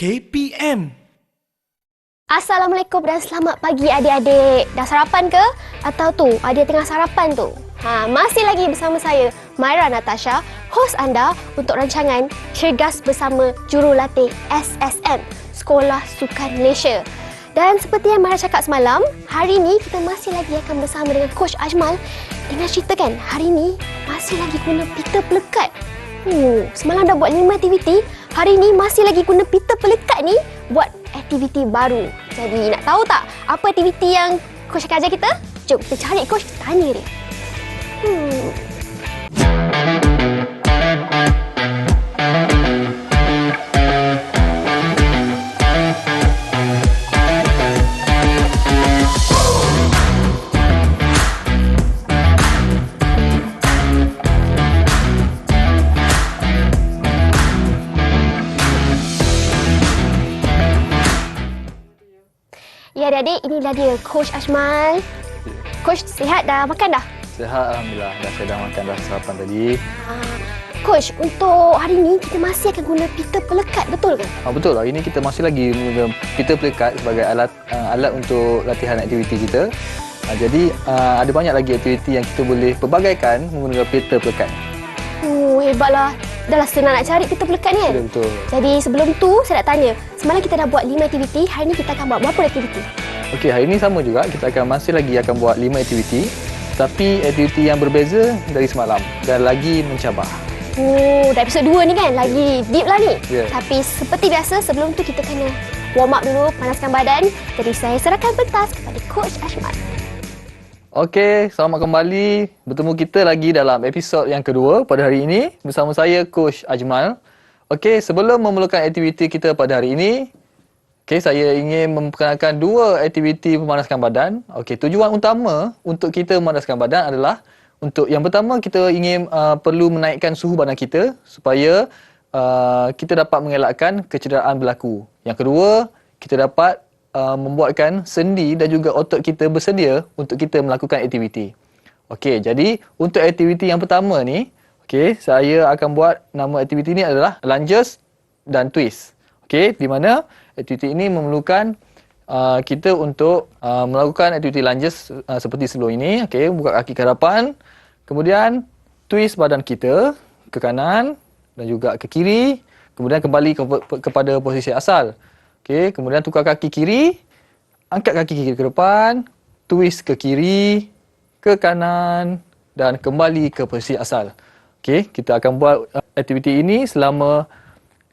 KPM. Assalamualaikum dan selamat pagi adik-adik. Dah sarapan ke? Atau tu, adik tengah sarapan tu? Masih lagi bersama saya, Maira Natasha, hos anda untuk rancangan Cergas Bersama Jurulatih SSM, Sekolah Sukan Malaysia. Dan seperti yang Maira cakap semalam, hari ni kita masih lagi akan bersama dengan Coach Ajmal dengan cerita kan, hari ni masih lagi guna pita pelekat. Semalam dah buat 5 aktiviti, hari ni masih lagi guna pita pelekat ni buat aktiviti baru. Jadi nak tahu tak apa aktiviti yang Coach akan ajar kita? Jom kita cari Coach, tanya dia. Ya adik-adik, inilah dia Coach Ajmal. Coach sihat dah makan dah? Sihat, Alhamdulillah. Saya dah makan dah sarapan tadi. Coach, untuk hari ni kita masih akan guna pita pelekat, betul ke? Betul, hari ni kita masih lagi guna pita pelekat sebagai alat untuk latihan aktiviti kita. Jadi ada banyak lagi aktiviti yang kita boleh pelbagaikan menggunakan pita pelekat. Hebatlah. Dah lah senang nak cari pita pelekat ni kan? Betul. Jadi sebelum tu saya nak tanya, semalam kita dah buat 5 aktiviti, hari ni kita akan buat berapa aktiviti? Okey, hari ni sama juga. Kita masih lagi akan buat 5 aktiviti. Tapi aktiviti yang berbeza dari semalam dan lagi mencabar. Dah episod 2 ni kan, lagi deep lah ni. Yeah. Tapi seperti biasa, sebelum tu kita kena warm up dulu, panaskan badan. Jadi saya serahkan pentas kepada Coach Ajmal. Okey, selamat kembali. Bertemu kita lagi dalam episod yang kedua pada hari ini bersama saya, Coach Ajmal. Okey, sebelum memulakan aktiviti kita pada hari ini, saya ingin memperkenalkan 2 aktiviti memanaskan badan. Okey, tujuan utama untuk kita memanaskan badan adalah untuk yang pertama kita ingin perlu menaikkan suhu badan kita supaya kita dapat mengelakkan kecederaan berlaku. Yang kedua, kita dapat membuatkan sendi dan juga otot kita bersedia untuk kita melakukan aktiviti. Okey, jadi untuk aktiviti yang pertama ni, saya akan buat nama aktiviti ni adalah lunges dan twist. Okey, di mana aktiviti ini memerlukan kita untuk melakukan aktiviti lunges seperti sebelum ini. Okey, buka kaki ke hadapan, kemudian twist badan kita ke kanan dan juga ke kiri, kemudian kembali kepada posisi asal. Okey, kemudian tukar kaki kiri, angkat kaki kiri ke depan, twist ke kiri, ke kanan dan kembali ke posisi asal. Okey, kita akan buat aktiviti ini selama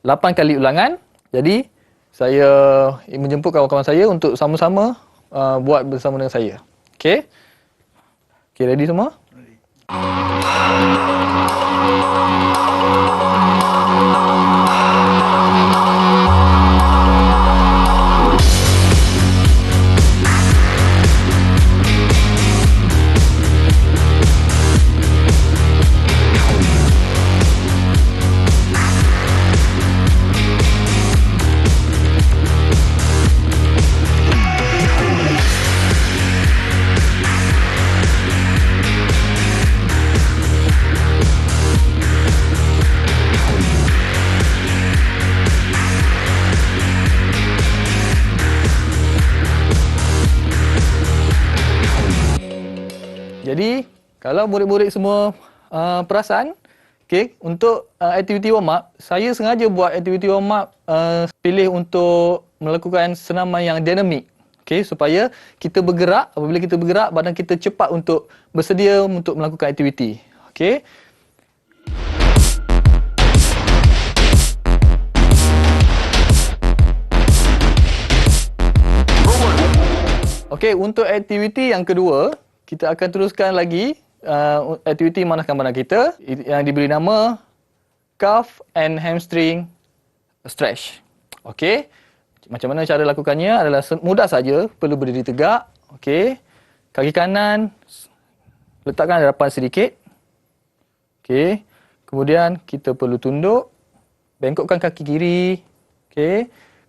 8 kali ulangan. Jadi, saya menjemput kawan-kawan saya untuk sama-sama buat bersama dengan saya. Okey? Okey, ready semua? Ready. Jadi, kalau murid-murid semua perasan, untuk aktiviti warm up, saya sengaja buat aktiviti warm up pilih untuk melakukan senaman yang dinamik. Supaya kita bergerak, apabila kita bergerak, badan kita cepat untuk bersedia untuk melakukan aktiviti. Untuk aktiviti yang kedua, kita akan teruskan lagi aktiviti manaskan badan kita yang diberi nama calf and hamstring stretch. Macam mana cara lakukannya adalah mudah saja, perlu berdiri tegak. Kaki kanan letakkan hadapan sedikit. Kemudian kita perlu tunduk, bengkokkan kaki kiri.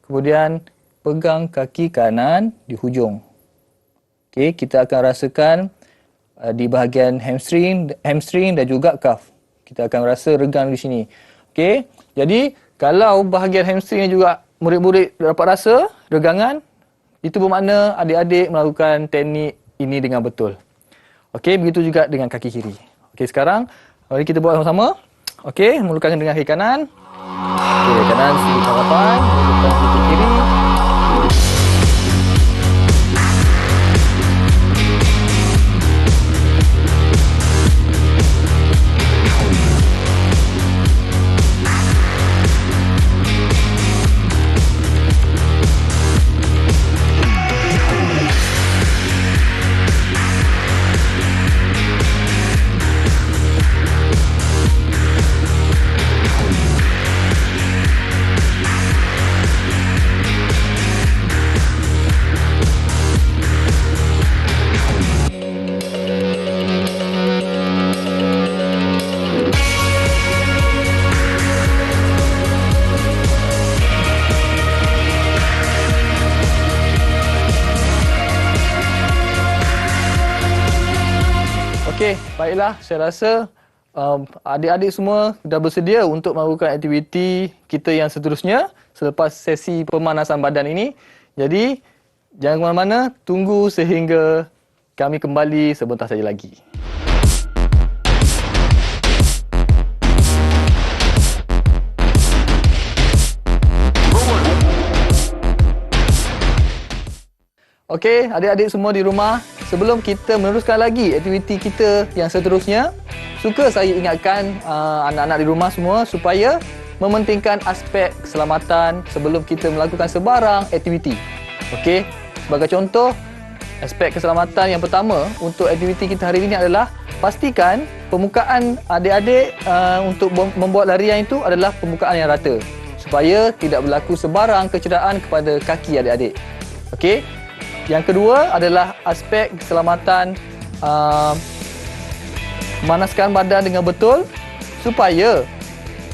Kemudian pegang kaki kanan di hujung. Kita akan rasakan di bahagian hamstring dan juga calf. Kita akan rasa regang di sini. Jadi kalau bahagian hamstring juga murid-murid dapat rasa regangan, itu bermakna adik-adik melakukan teknik ini dengan betul. Okey, begitu juga dengan kaki kiri. Okey, sekarang mari kita buat sama-sama. Okey, mulakan dengan kaki kanan. Okey, kanan sedikit harapan, mulakan kaki kiri. Okey, baiklah. Saya rasa adik-adik semua dah bersedia untuk melakukan aktiviti kita yang seterusnya selepas sesi pemanasan badan ini. Jadi, jangan ke mana-mana, tunggu sehingga kami kembali sebentar saja lagi. Okey, adik-adik semua di rumah, sebelum kita meneruskan lagi aktiviti kita yang seterusnya, suka saya ingatkan anak-anak di rumah semua supaya mementingkan aspek keselamatan sebelum kita melakukan sebarang aktiviti. Okey, sebagai contoh, aspek keselamatan yang pertama untuk aktiviti kita hari ini adalah pastikan permukaan adik-adik untuk membuat larian itu adalah permukaan yang rata supaya tidak berlaku sebarang kecederaan kepada kaki adik-adik. Okey. Yang kedua adalah aspek keselamatan memanaskan badan dengan betul supaya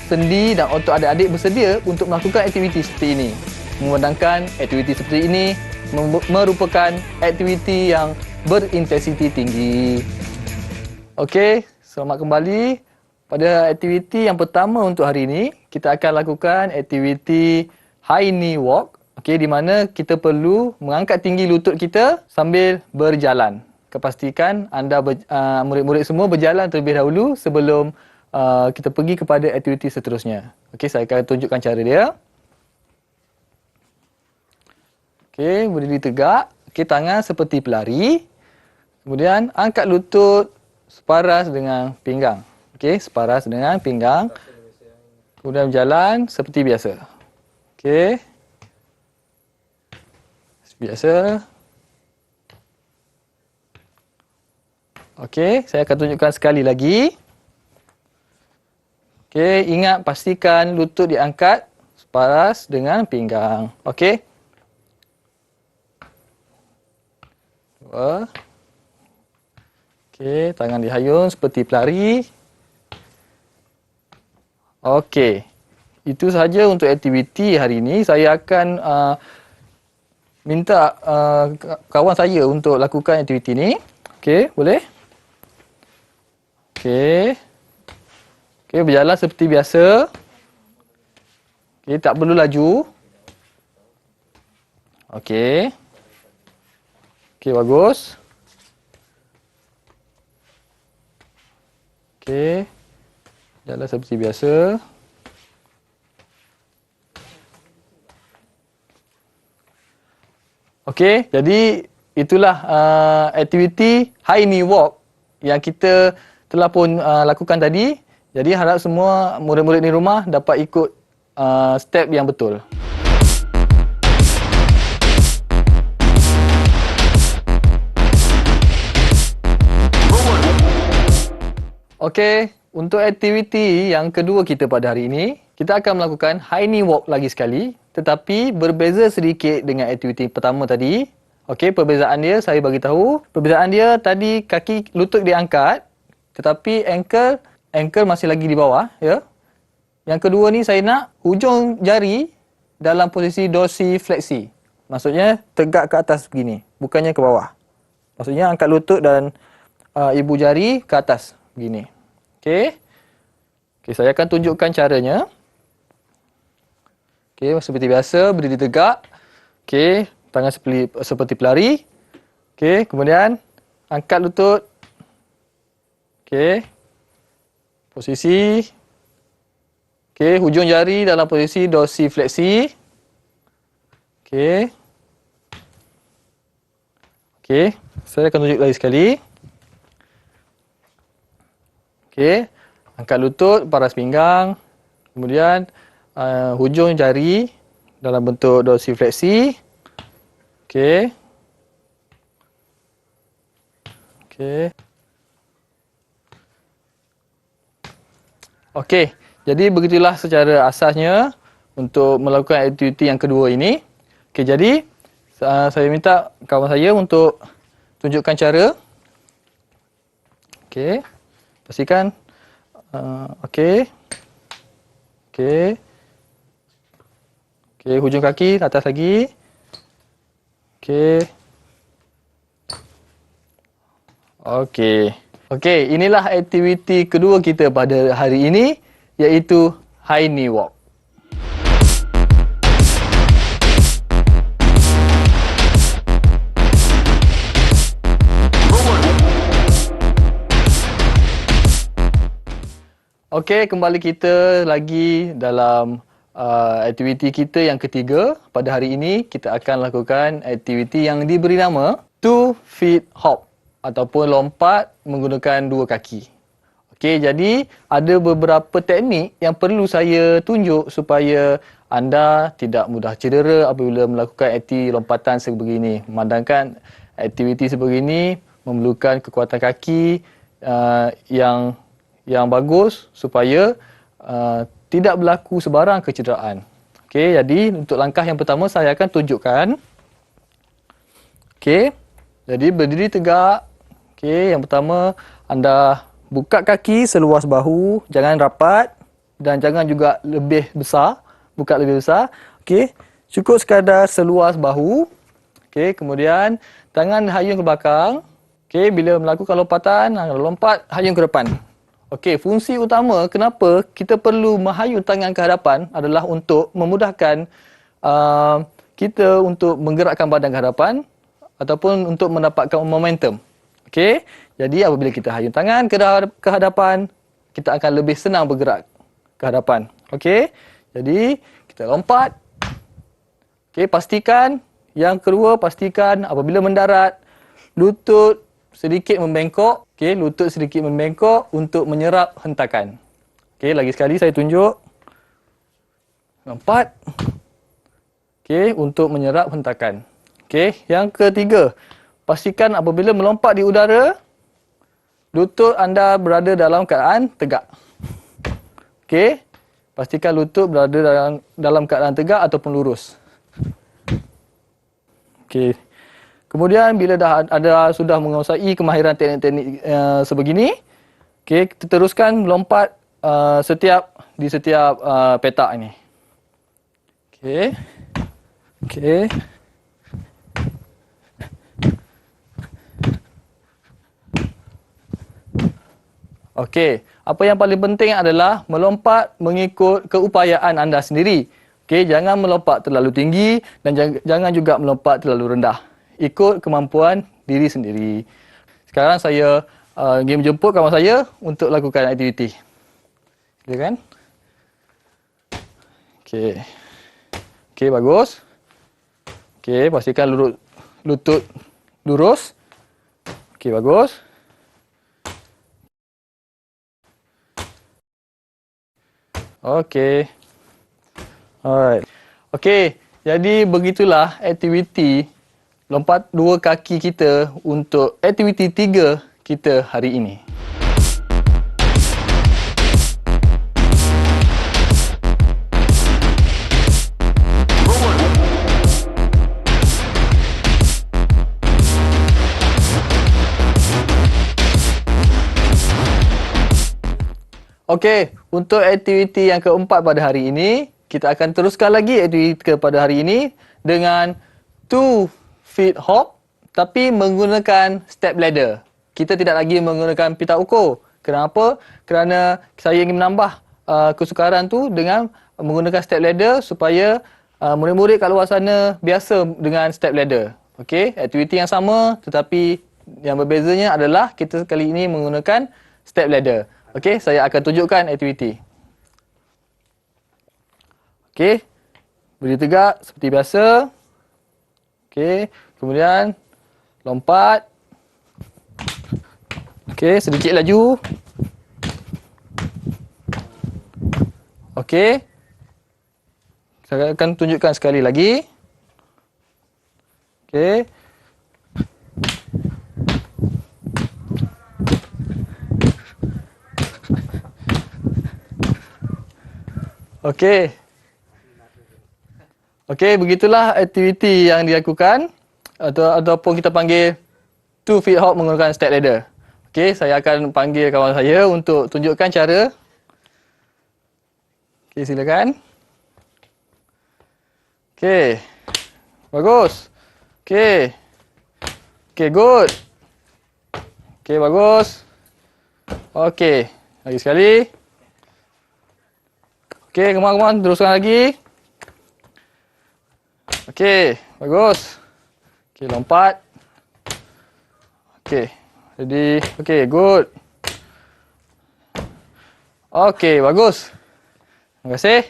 sendi dan otot adik-adik bersedia untuk melakukan aktiviti seperti ini. Memandangkan aktiviti seperti ini merupakan aktiviti yang berintensiti tinggi. Okey, selamat kembali. Pada aktiviti yang pertama untuk hari ini, kita akan lakukan aktiviti high knee walk. Okey, di mana kita perlu mengangkat tinggi lutut kita sambil berjalan. Pastikan anda murid-murid semua berjalan terlebih dahulu sebelum kita pergi kepada aktiviti seterusnya. Okey, saya akan tunjukkan cara dia. Okey, berdiri tegak. Okey, tangan seperti pelari. Kemudian angkat lutut separas dengan pinggang. Okey, separas dengan pinggang. Kemudian berjalan seperti biasa. Okey. Biasa. Okey, saya akan tunjukkan sekali lagi. Okey, ingat pastikan lutut diangkat separas dengan pinggang. Okey. Dua. Okey, tangan dihayun seperti pelari. Okey. Itu sahaja untuk aktiviti hari ini. Saya akan minta kawan saya untuk lakukan aktiviti ini. Okey, boleh? Okey. Okey, berjalan seperti biasa. Okey, tak perlu laju. Okey. Okey, bagus. Okey. Jalan seperti biasa. Okey, jadi itulah aktiviti high knee walk yang kita telah pun lakukan tadi. Jadi harap semua murid-murid di rumah dapat ikut step yang betul. Okey, untuk aktiviti yang kedua kita pada hari ini, kita akan melakukan high knee walk lagi sekali. Tetapi berbeza sedikit dengan aktiviti pertama tadi. Okey, perbezaan dia saya bagi tahu. Perbezaan dia tadi kaki lutut diangkat, tetapi ankle masih lagi di bawah, ya. Yang kedua ni saya nak hujung jari dalam posisi dorsifleksi. Maksudnya tegak ke atas begini, bukannya ke bawah. Maksudnya angkat lutut dan ibu jari ke atas begini. Okey. Okey, saya akan tunjukkan caranya. Okey, seperti biasa, berdiri tegak. Okey, tangan seperti pelari. Okey, kemudian angkat lutut. Okey. Posisi. Okey, hujung jari dalam posisi dorsifleksi. Okey. Okey, saya akan tunjuk lagi sekali. Okey, angkat lutut, paras pinggang. Kemudian hujung jari dalam bentuk dorsifleksi. Okey. Okey. Okey, jadi begitulah secara asasnya untuk melakukan aktiviti yang kedua ini. Okey, jadi saya minta kawan saya untuk tunjukkan cara. Okey. Pastikan. Okey. Okey. Okey, hujung kaki atas lagi. Okey. Okey. Okey, inilah aktiviti kedua kita pada hari ini, iaitu high knee walk. Okey, kembali kita lagi dalam aktiviti kita yang ketiga. Pada hari ini, kita akan lakukan aktiviti yang diberi nama 2 feet hop ataupun lompat menggunakan dua kaki. Okey, jadi ada beberapa teknik yang perlu saya tunjuk supaya anda tidak mudah cedera apabila melakukan aktiviti lompatan sebegini. Memandangkan aktiviti sebegini memerlukan kekuatan kaki yang bagus supaya tidak berlaku sebarang kecederaan. Okey, jadi untuk langkah yang pertama saya akan tunjukkan. Okey, jadi berdiri tegak. Okey, yang pertama anda buka kaki seluas bahu, jangan rapat dan jangan juga lebih besar, buka lebih besar. Okey, cukup sekadar seluas bahu. Okey, kemudian tangan hayung ke belakang. Okey, bila melakukan lompatan, lompat hayung ke depan. Okey, fungsi utama kenapa kita perlu menghayun tangan ke hadapan adalah untuk memudahkan kita untuk menggerakkan badan ke hadapan ataupun untuk mendapatkan momentum. Okey, jadi apabila kita hayun tangan ke hadapan, kita akan lebih senang bergerak ke hadapan. Okey, jadi kita lompat. Okey, pastikan yang kedua, pastikan apabila mendarat, lutut sedikit membengkok. Okey, lutut sedikit membengkok untuk menyerap hentakan. Okey, lagi sekali saya tunjuk. Lompat. Okey, untuk menyerap hentakan. Okey, yang ketiga, pastikan apabila melompat di udara, lutut anda berada dalam keadaan tegak. Okey, pastikan lutut berada dalam keadaan tegak ataupun lurus. Okey. Kemudian bila sudah menguasai kemahiran teknik-teknik sebegini, okey, kita teruskan melompat di setiap petak ini. Okey. Okey. Okey, apa yang paling penting adalah melompat mengikut keupayaan anda sendiri. Okey, jangan melompat terlalu tinggi dan jangan juga melompat terlalu rendah. Ikut kemampuan diri sendiri. Sekarang saya ingin menjemput kawan saya untuk lakukan aktiviti. Silakan. Okey. Okey, bagus. Okey, pastikan lutut lurus. Okey, bagus. Okey. Alright. Okey, jadi begitulah aktiviti lompat dua kaki kita untuk aktiviti 3 kita hari ini. Okey, untuk aktiviti yang keempat pada hari ini, kita akan teruskan lagi aktiviti kepada hari ini dengan 2 feet hop tapi menggunakan step ladder. Kita tidak lagi menggunakan pita ukur. Kenapa? Kerana saya ingin menambah kesukaran tu dengan menggunakan step ladder supaya murid-murid kat luar sana biasa dengan step ladder. Okey, aktiviti yang sama tetapi yang berbezanya adalah kita kali ini menggunakan step ladder. Okey, saya akan tunjukkan aktiviti. Okey, berdiri tegak seperti biasa. Okey, kemudian lompat. Okey, sedikit laju. Okey. Saya akan tunjukkan sekali lagi. Okey. Okey. Okey, begitulah aktiviti yang dilakukan ataupun kita panggil 2 feet hop menggunakan step ladder. Okey, saya akan panggil kawan saya untuk tunjukkan cara. Okey, silakan. Okey. Bagus. Okey. Okey, good. Okey, bagus. Okey, lagi sekali. Okey, come on, teruskan lagi. Okey, bagus. Okey, lompat. Okey, ready. Okey, good. Okey, bagus. Terima kasih.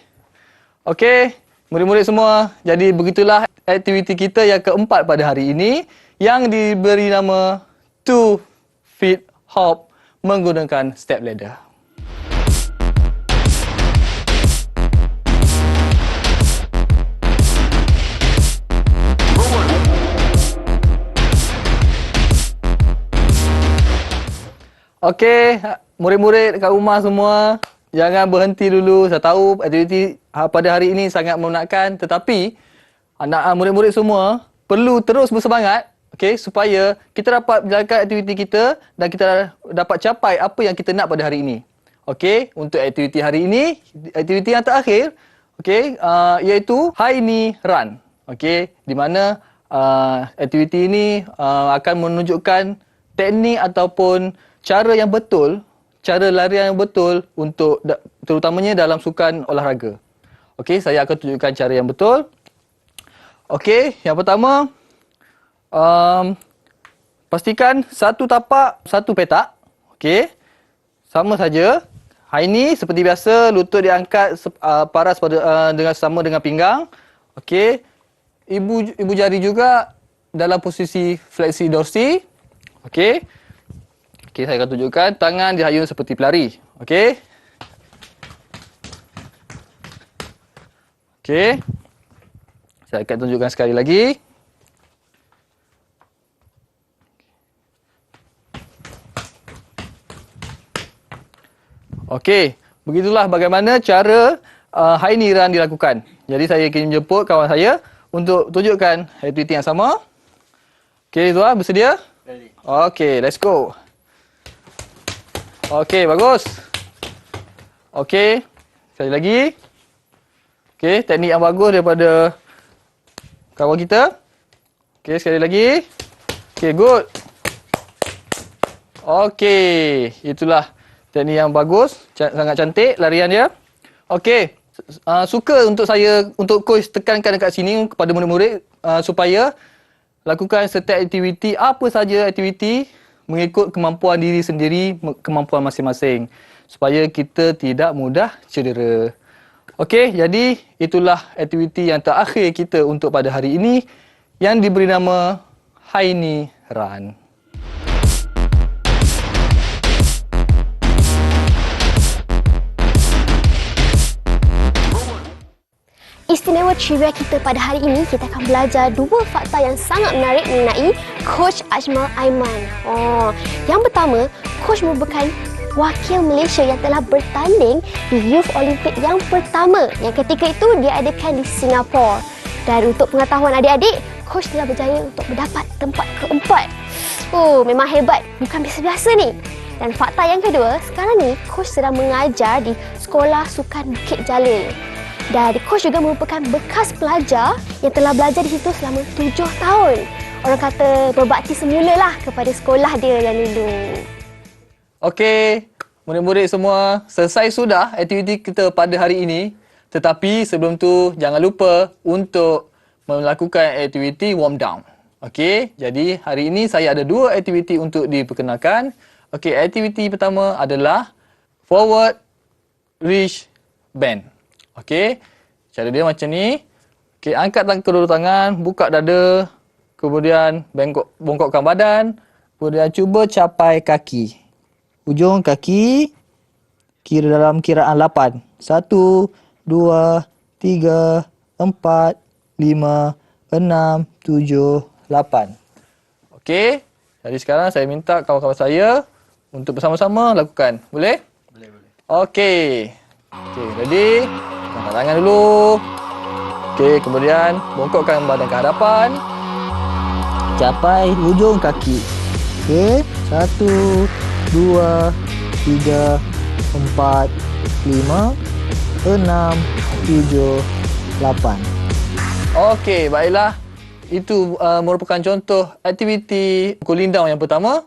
Okey, murid-murid semua. Jadi begitulah aktiviti kita yang keempat pada hari ini yang diberi nama 2 feet hop menggunakan step ladder. Okey, murid-murid kat rumah semua, jangan berhenti dulu. Saya tahu aktiviti pada hari ini sangat memenatkan, tetapi anak murid-murid semua perlu terus bersemangat, okey, supaya kita dapat menjalankan aktiviti kita dan kita dapat capai apa yang kita nak pada hari ini. Okey, untuk aktiviti hari ini, aktiviti yang terakhir, okey, iaitu high knee run. Okey, di mana aktiviti ini akan menunjukkan teknik ataupun cara yang betul, cara larian yang betul untuk terutamanya dalam sukan olahraga. Okey, saya akan tunjukkan cara yang betul. Okey, yang pertama, pastikan satu tapak, satu petak. Okey, sama saja. High knee seperti biasa, lutut diangkat paras sama dengan pinggang. Okey, ibu jari juga dalam posisi fleksi dorsi. Okey. Okey, saya akan tunjukkan tangan dihayun seperti pelari. Okey. Okey. Saya akan tunjukkan sekali lagi. Okey, begitulah bagaimana cara high knee run dilakukan. Jadi saya ingin menjemput kawan saya untuk tunjukkan aktiviti yang sama. Okey, Zua, bersedia? Ready. Okey, let's go. Okey, bagus. Okey, sekali lagi. Okey, teknik yang bagus daripada kawan kita. Okey, sekali lagi. Okey, good. Okey, itulah teknik yang bagus. Sangat cantik larian dia. Okey, suka untuk coach tekankan dekat sini kepada murid-murid supaya lakukan setiap aktiviti, apa saja aktiviti mengikut kemampuan diri sendiri, kemampuan masing-masing supaya kita tidak mudah cedera. Okey, jadi itulah aktiviti yang terakhir kita untuk pada hari ini yang diberi nama high knee run. Istimewa trivia kita pada hari ini, kita akan belajar dua fakta yang sangat menarik mengenai Coach Ajmal Aiman. Yang pertama, Coach merupakan wakil Malaysia yang telah bertanding di Youth Olympic yang pertama yang ketika itu diadakan di Singapura. Dan untuk pengetahuan adik-adik, Coach telah berjaya untuk mendapat tempat keempat. Memang hebat, bukan biasa-biasa ni. Dan fakta yang kedua, sekarang ni Coach sedang mengajar di Sekolah Sukan Bukit Jalil. Dan Coach juga merupakan bekas pelajar yang telah belajar di situ selama 7 tahun. Orang kata berbakti semula lah kepada sekolah dia yang dulu. Okey, murid-murid semua, selesai sudah aktiviti kita pada hari ini. Tetapi sebelum tu jangan lupa untuk melakukan aktiviti warm down. Okey, jadi hari ini saya ada 2 aktiviti untuk diperkenalkan. Okey, aktiviti pertama adalah forward reach bend. Okey, cara dia macam ni. Okey, angkat kedua tangan, buka dada, kemudian bongkokkan badan, kemudian cuba capai kaki. Ujung kaki kira dalam kiraan 8. 1, 2, 3, 4, 5, 6, 7, 8. Okey. Jadi sekarang saya minta kawan-kawan saya untuk bersama-sama lakukan. Boleh? Boleh, boleh. Okey. Okey, ready? Angkat tangan dulu. Okey, kemudian bongkokkan badan ke hadapan. Capai hujung kaki. Okey. 1, 2, 3, 4, 5, 6, 7, 8. Okey, baiklah. Itu merupakan contoh aktiviti cooling down yang pertama.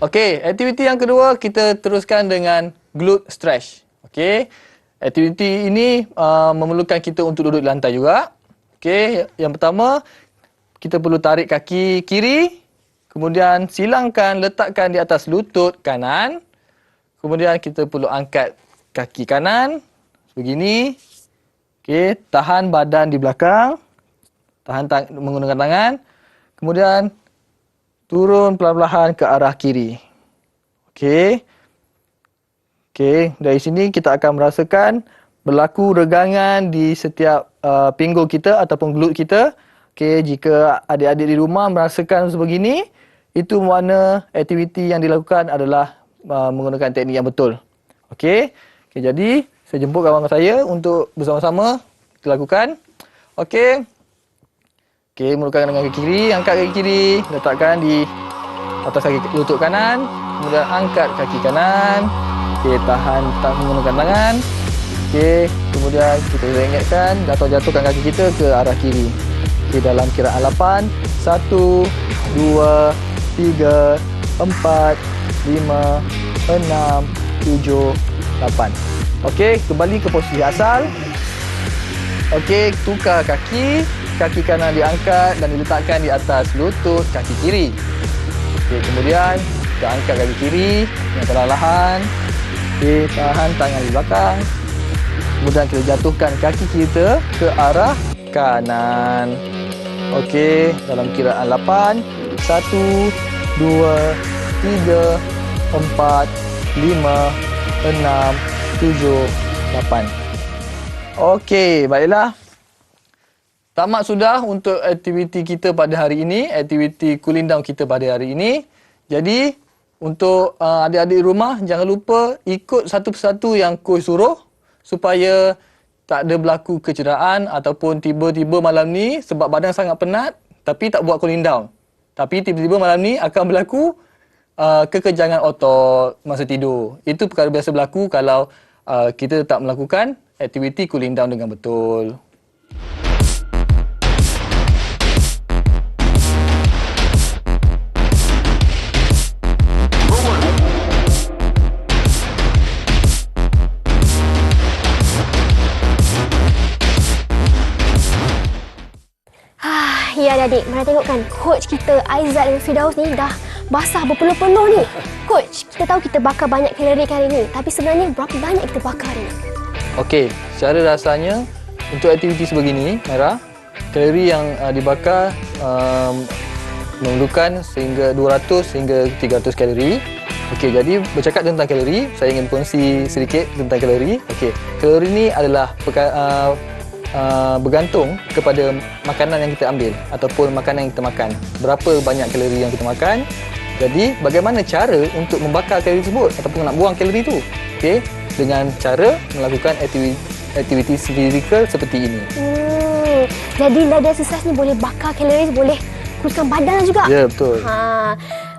Okey, aktiviti yang kedua kita teruskan dengan glute stretch. Okey. Aktiviti ini memerlukan kita untuk duduk di lantai juga. Okey, yang pertama kita perlu tarik kaki kiri, kemudian silangkan letakkan di atas lutut kanan. Kemudian kita perlu angkat kaki kanan begini. Okey, tahan badan di belakang. Menggunakan tangan. Kemudian turun perlahan-lahan ke arah kiri. Okey. Okey, dari sini kita akan merasakan berlaku regangan di setiap pinggul kita ataupun glute kita. Okey, jika adik-adik di rumah merasakan sebegini, itu makna aktiviti yang dilakukan adalah menggunakan teknik yang betul. Okey. Okey, jadi saya jemput kawan saya untuk bersama-sama kita lakukan. Okey. Okey, mulakan dengan kaki kiri, angkat kaki kiri, letakkan di atas kaki lutut kanan, kemudian angkat kaki kanan. Okey, tahan menggunakan tangan. Okey, kemudian kita ingatkan atau jatuhkan kaki kita ke arah kiri. Okey, dalam kiraan 8, 1, 2, 3, 4, 5, 6, 7, 8. Okey, kembali ke posisi asal. Okey, tukar kaki. Kaki kanan diangkat dan diletakkan di atas lutut kaki kiri. Okey, kemudian kita angkat kaki kiri dengan perlahan. Okey, tahan tangan di belakang. Kemudian kita jatuhkan kaki kita ke arah kanan. Okey, dalam kiraan 8. 1, 2, 3, 4, 5, 6, 7, 8. Okey, baiklah. Tamat sudah untuk aktiviti kita pada hari ini, aktiviti cooling down kita pada hari ini. Jadi, untuk adik-adik rumah, jangan lupa ikut satu persatu yang coach suruh supaya tak ada berlaku kecederaan ataupun tiba-tiba malam ni sebab badan sangat penat tapi tak buat cooling down. Tapi tiba-tiba malam ni akan berlaku kekejangan otot masa tidur. Itu perkara biasa berlaku kalau kita tak melakukan aktiviti cooling down dengan betul. Ya adik-adik, mana tengok kan coach kita Aizat dan Firdaus ni dah basah berpeluh-peluh ni. Coach, kita tahu kita bakar banyak kalori kali ni, tapi sebenarnya berapa banyak kita bakar ni? Okey, secara rasanya untuk aktiviti sebegini, Mira, kalori yang dibakar memerlukan sehingga 200 hingga 300 kalori. Okey, jadi bercakap tentang kalori, saya ingin kongsi sedikit tentang kalori. Okey, kalori ni adalah bergantung kepada makanan yang kita ambil ataupun makanan yang kita makan. Berapa banyak kalori yang kita makan. Jadi, bagaimana cara untuk membakar kalori tersebut ataupun nak buang kalori tu? Okey, dengan cara melakukan aktiviti fizikal seperti ini. Jadi lagi exercise ni boleh bakar kalori, boleh kuruskan badan juga. Ya, betul.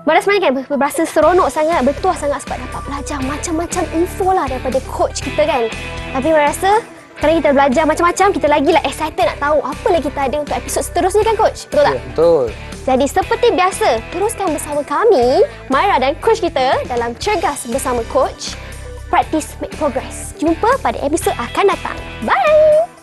Mana sebenarnya kan berasa seronok sangat, bertuah sangat sebab dapat belajar macam-macam info lah daripada coach kita kan. Tapi saya rasa Sekarang kita belajar macam-macam, kita lagi excited nak tahu apa lagi kita ada untuk episod seterusnya kan Coach? Betul tak? Ya, betul. Jadi seperti biasa, teruskan bersama kami, Myra dan Coach kita dalam Cergas Bersama Coach. Practice make progress. Jumpa pada episod akan datang. Bye!